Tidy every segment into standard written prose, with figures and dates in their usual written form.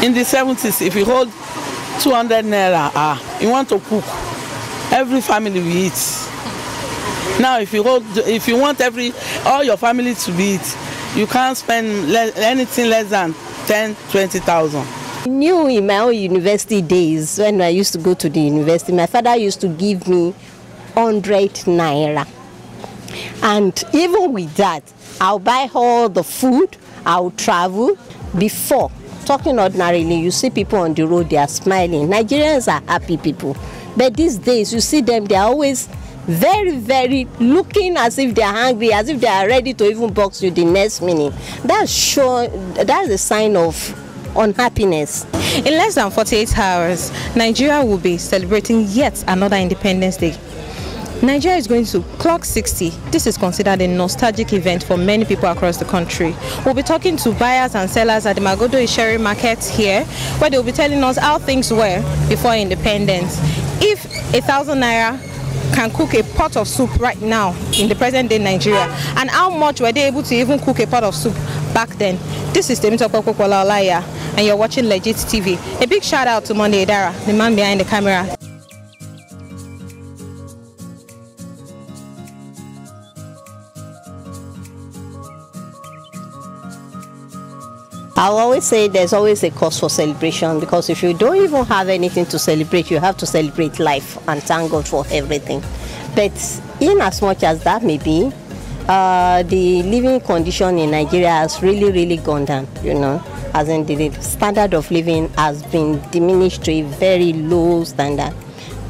In the 70s, if you hold 200 naira, you want to cook, every family will eat. Now, if you want all your family to be eat, you can't spend anything less than 10,000-20,000. I knew in my own university days, when I used to go to the university, my father used to give me 100 naira. And even with that, I'll buy all the food, I'll travel. Before, talking ordinarily, you see people on the road, they are smiling. Nigerians are happy people. But these days, you see them, they are always very, very looking as if they are hungry, as if they are ready to even box you the next minute. That's a sign of unhappiness. In less than 48 hours, Nigeria will be celebrating yet another Independence Day. Nigeria is going to clock 60. This is considered a nostalgic event for many people across the country. We'll be talking to buyers and sellers at the Magodo Isheri market here, where they'll be telling us how things were before independence. If 1,000 naira can cook a pot of soup right now in the present day Nigeria, and how much were they able to even cook a pot of soup back then. This is Temitope Olaya, and you're watching Legit TV. A big shout out to Monday Idara, the man behind the camera. I'll always say there's always a cause for celebration, because if you don't even have anything to celebrate, you have to celebrate life and thank God for everything. But in as much as that may be, the living condition in Nigeria has really gone down, you know, as in the standard of living has been diminished to a very low standard.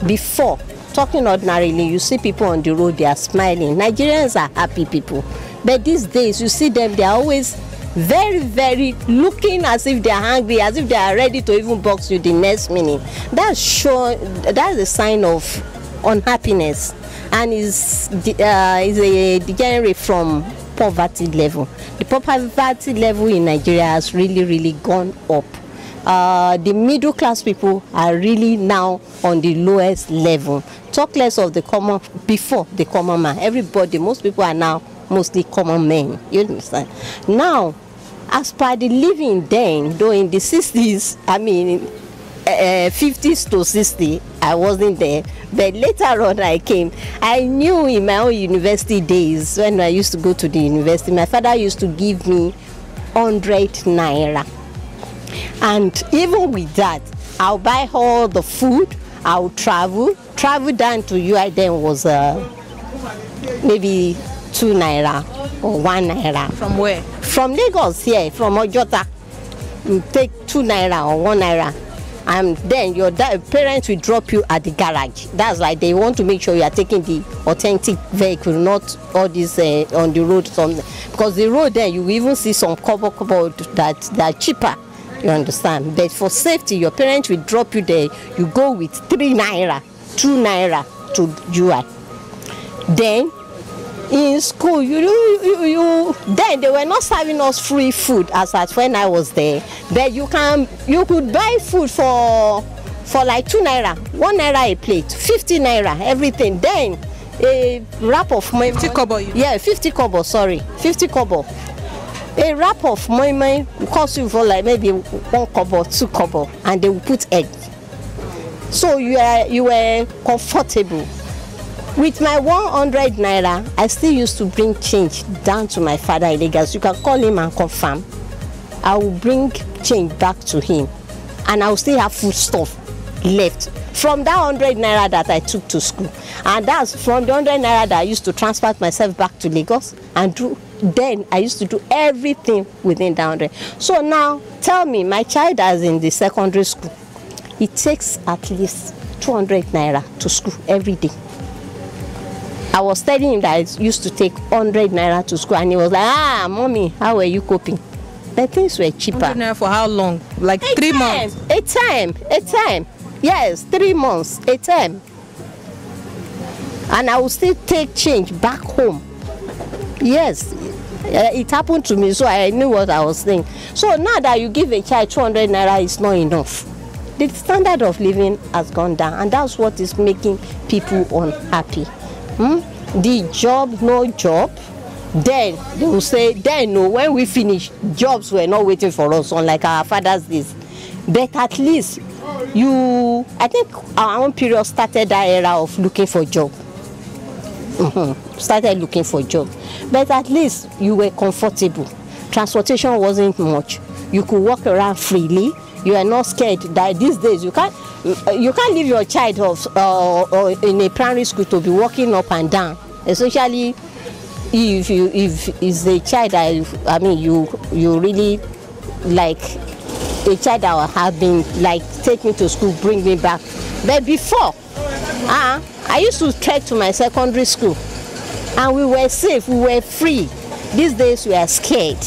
Before, talking ordinarily, you see people on the road, they are smiling. Nigerians are happy people. But these days, you see them, they are always very looking as if they are hungry, as if they are ready to even box you the next minute. That's a sign of unhappiness, and is a degenerate from poverty level. The poverty level in Nigeria has really gone up. The middle class people are really now on the lowest level. Talk less of the common, before the common man. Everybody, most people are now mostly common men. You understand? Now, as per the living then, though in the 60s, I mean, 50s to 60, I wasn't there. But later on I came. I knew in my own university days, when I used to go to the university, my father used to give me 100 naira. And even with that, I'll buy all the food, I'll travel down to UI then was maybe 2 naira or 1 naira. From where? From Lagos here, from Ojota. You take 2 naira or 1 naira, and then your parents will drop you at the garage. That's like they want to make sure you are taking the authentic vehicle, not all this on the road. Because the road there, you will even see some cover that are cheaper. You understand? But for safety, your parents will drop you there. You go with 3 naira, 2 naira to UI. Then in school, then they were not serving us free food as at when I was there. But you could buy food for like 2 naira, 1 naira a plate, 50 naira, everything. Then a wrap of moi moi. 50 kobo. Yeah, 50 kobo. Sorry, 50 kobo. A wrap of moi moi will cost you for like maybe 1 kobo, 2 kobo, and they will put egg. So you were comfortable. With my 100 naira, I still used to bring change down to my father in Lagos. You can call him and confirm. I will bring change back to him, and I will still have food stuff left from that 100 naira that I took to school. And that's from the 100 naira that I used to transport myself back to Lagos and do. Then I used to do everything within that 100. So now, tell me, my child is in the secondary school. It takes at least 200 naira to school every day. I was telling him that I used to take 100 naira to school, and he was like, mommy, how are you coping? But things were cheaper. 100 naira for how long? Like 3 months? A time. Yes, 3 months, a time. And I will still take change back home. Yes, it happened to me, so I knew what I was saying. So now that you give a child 200 naira is not enough. The standard of living has gone down, and that's what is making people unhappy. The job, no job. Then they will say, then no, when we finish, jobs were not waiting for us, unlike our fathers days. But at least I think our own period started that era of looking for job. Started looking for job. But at least you were comfortable. Transportation wasn't much. You could walk around freely. You are not scared that these days you can't leave your child or in a primary school to be walking up and down, especially if it's a child that you really like, a child that will have been like, take me to school, bring me back. But before, I used to trek to my secondary school and we were safe, we were free. These days we are scared.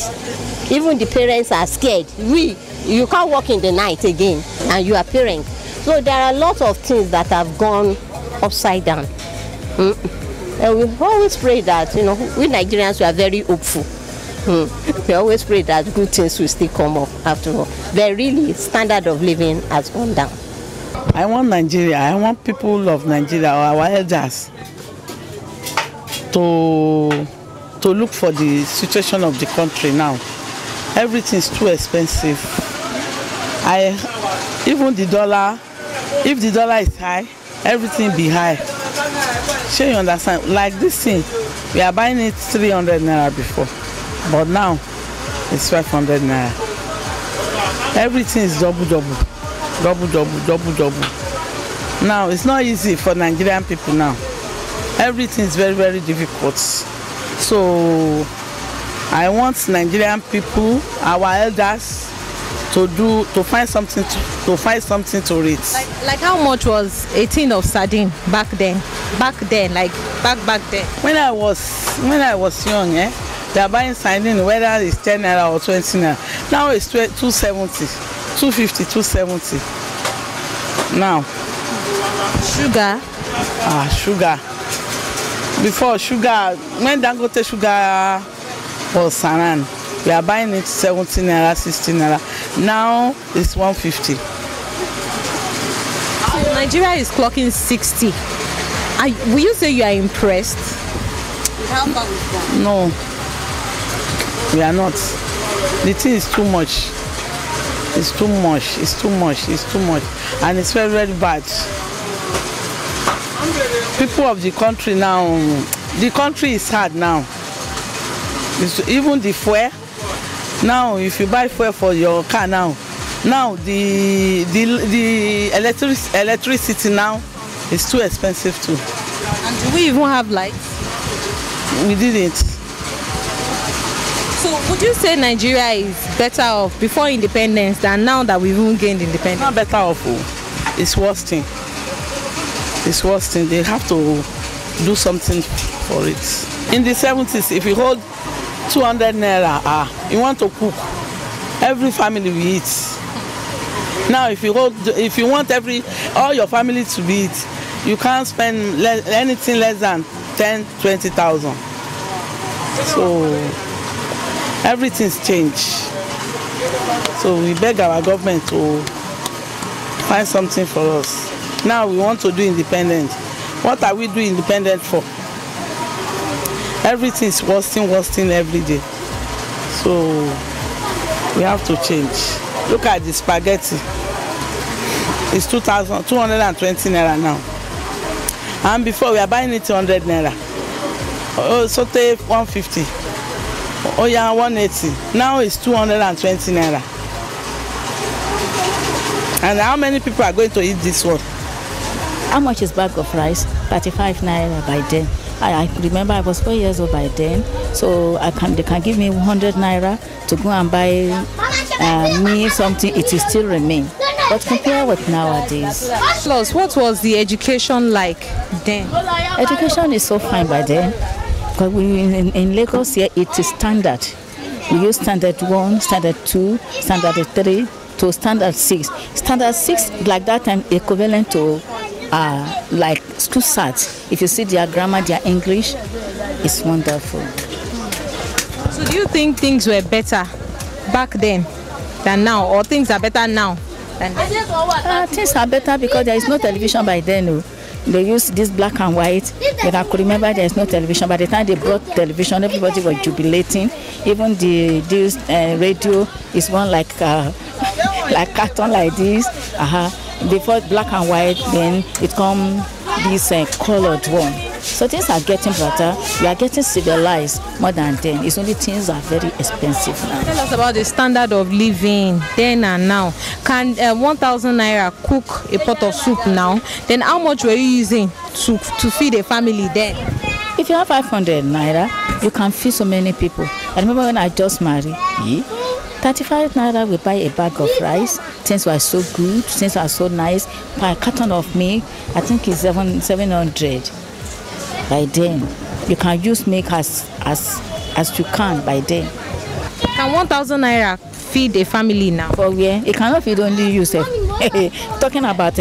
Even the parents are scared. You can't walk in the night again and you are parents. So there are a lot of things that have gone upside down. And we always pray that, we Nigerians, we are very hopeful. We always pray that good things will still come up after all. But really, standard of living has gone down. I want Nigeria, I want people of Nigeria, our elders, to look for the situation of the country now. Everything is too expensive. Even the dollar, if the dollar is high, everything be high. Sure, you understand? Like this thing, we are buying it 300 naira before, but now it's 500 naira. Everything is double. Now it's not easy for Nigerian people now. Everything is very, very difficult. So I want Nigerian people, our elders, to find something to read. Like how much was a tin of sardine back then? Back then. When I was young, they are buying sardine whether it's 10 naira or 20 naira. Now it's 270, 250, 270. Now. Sugar. Sugar. Before sugar, when Dangote sugar was saran, we are buying it 17 naira, 16 naira. Now it's 150. So Nigeria is clocking 60. Will you say you are impressed with how far we've gone? No, we are not. The thing is too much. It's too much, and it's very, very bad. People of the country now, the country is hard now. Even the fuel. Now, if you buy fuel for your car now the electricity now is too expensive too. And do we even have lights? We didn't. So would you say Nigeria is better off before independence than now that we've even gained independence? Not better off. It's worse thing. They have to do something for it. In the 70s, if you hold 200 naira, you want to cook, every family will eat. Now if you want all your family to be eat, you can't spend anything less than 10,000-20,000. So everything's changed. So we beg our government to find something for us. Now we want to do independent. What are we doing independent for? Everything is worsening every day. So we have to change. Look at the spaghetti. It's 220 naira now. And before we are buying it 100 naira. Saute 150. Oh yeah, 180. Now it's 220 naira. And how many people are going to eat this one? How much is bag of rice? 35 naira by then. I remember I was 4 years old by then, so they can give me 100 naira to go and buy me something. It will still remain. But compare with nowadays. Plus, what was the education like then? Education is so fine by then. Because in Lagos here, it is standard. We use standard 1, standard 2, standard 3 to standard 6. Standard 6, like that time, equivalent to like school sats. If you see their grammar, their English, it's wonderful. So do you think things were better back then than now, or things are better now than then? Things are better because there is no television by then. They used this black and white, but I could remember there is no television. By the time they brought television, everybody was jubilating. Even this radio is one like like carton like this. Before black and white, then it come this colored one. So things are getting better. We are getting civilized more than then. It's only things are very expensive now. Tell us about the standard of living then and now. Can 1,000 naira cook a pot of soup now? Then how much were you using to feed a family then? If you have 500 naira, you can feed so many people. I remember when I just married, 35 naira we buy a bag of rice. Things were so good, things were so nice. Per carton of milk, I think it's 700. By then, you can use milk as you can by then. Can 1,000 naira feed a family now? For where? It cannot feed only yourself. Talking about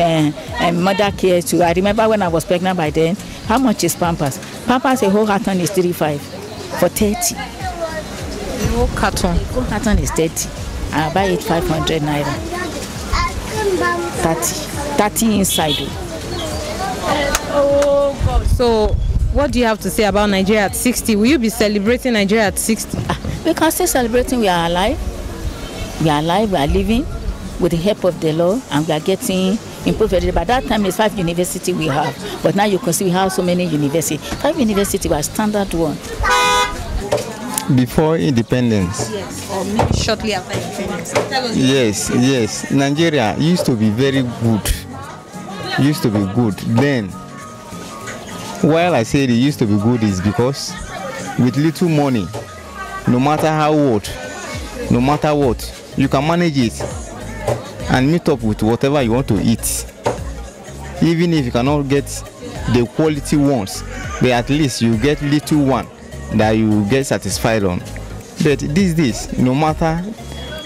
mother care too. I remember when I was pregnant by then, how much is Pampers? Pampers, a whole carton is 35 for 30. A whole carton? A whole carton is 30. I buy it 500 naira. 30 inside. Oh God. So, what do you have to say about Nigeria at 60? Will you be celebrating Nigeria at 60? We can still celebrating. We are alive. We are alive. We are living with the help of the Lord, and we are getting improved. By that time, it's 5 universities we have, but now you can see we have so many universities. 5 universities were standard one. Before independence. Yes, or maybe shortly after independence. Yes. Nigeria used to be very good. Used to be good then. While I say it used to be good is because with little money, no matter what, you can manage it and meet up with whatever you want to eat. Even if you cannot get the quality ones, but at least you get little one that you get satisfied on. But these days, no matter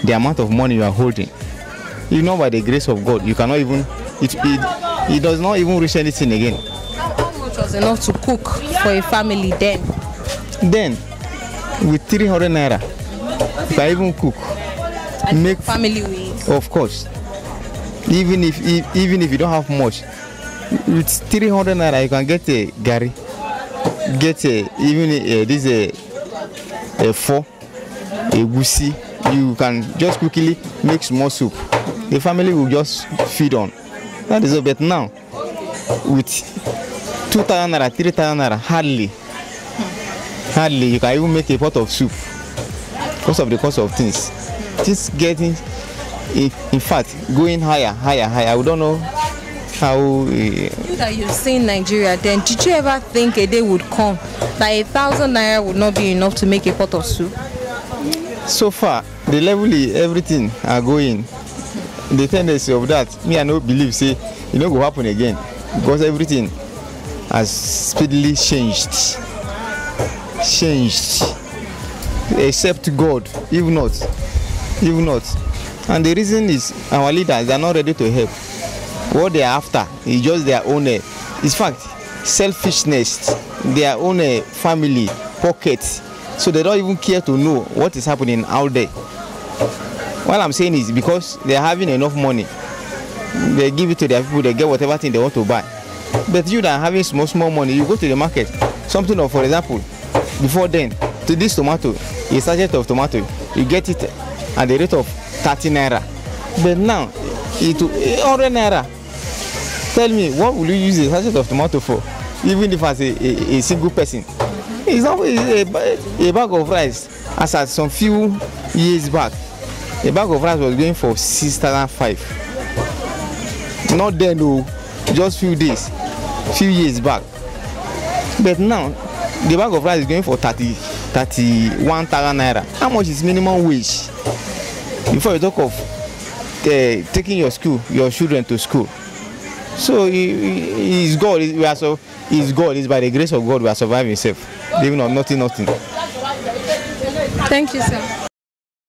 the amount of money you are holding, you know, by the grace of God, you cannot even, it does not even reach anything again. How much was enough to cook for a family then? Then, with 300 naira, you can even cook. And make family with? Of course. Even if you don't have much, with 300 naira, you can get a gari, get a 4, a gusi. You can just quickly make small soup. The family will just feed on. That is all. But now, with 2,000 naira, 3,000 naira, hardly you can even make a pot of soup because of the cost of things. Just getting, in fact, going higher. We don't know how. That you've seen Nigeria, then did you ever think a day would come that 1,000 naira would not be enough to make a pot of soup? So far, the level everything are going. The tendency of that, me I no believe say it no go happen again because everything has speedily changed. Except God, if not. And the reason is our leaders, they are not ready to help. What they are after is just their own, in fact, selfishness, their own family, pockets. So they don't even care to know what is happening out there. What I'm saying is because they are having enough money, they give it to their people, they get whatever thing they want to buy. But you that are having small money, you go to the market, something of, for example, before then, to this tomato, a sachet of tomato, you get it at the rate of 30 naira. But now, it 100 naira. Tell me, what will you use a sachet of tomato for? Even if as a single person. It's not a bag of rice. As at some few years back, a bag of rice was going for 6,500. Not then, no, just few years back. But now, the bag of rice is going for 31,000 naira. How much is minimum wage? Before you talk of taking your children to school. So it's God. It's God. It's by the grace of God we are surviving safe. Even on nothing. Thank you, sir.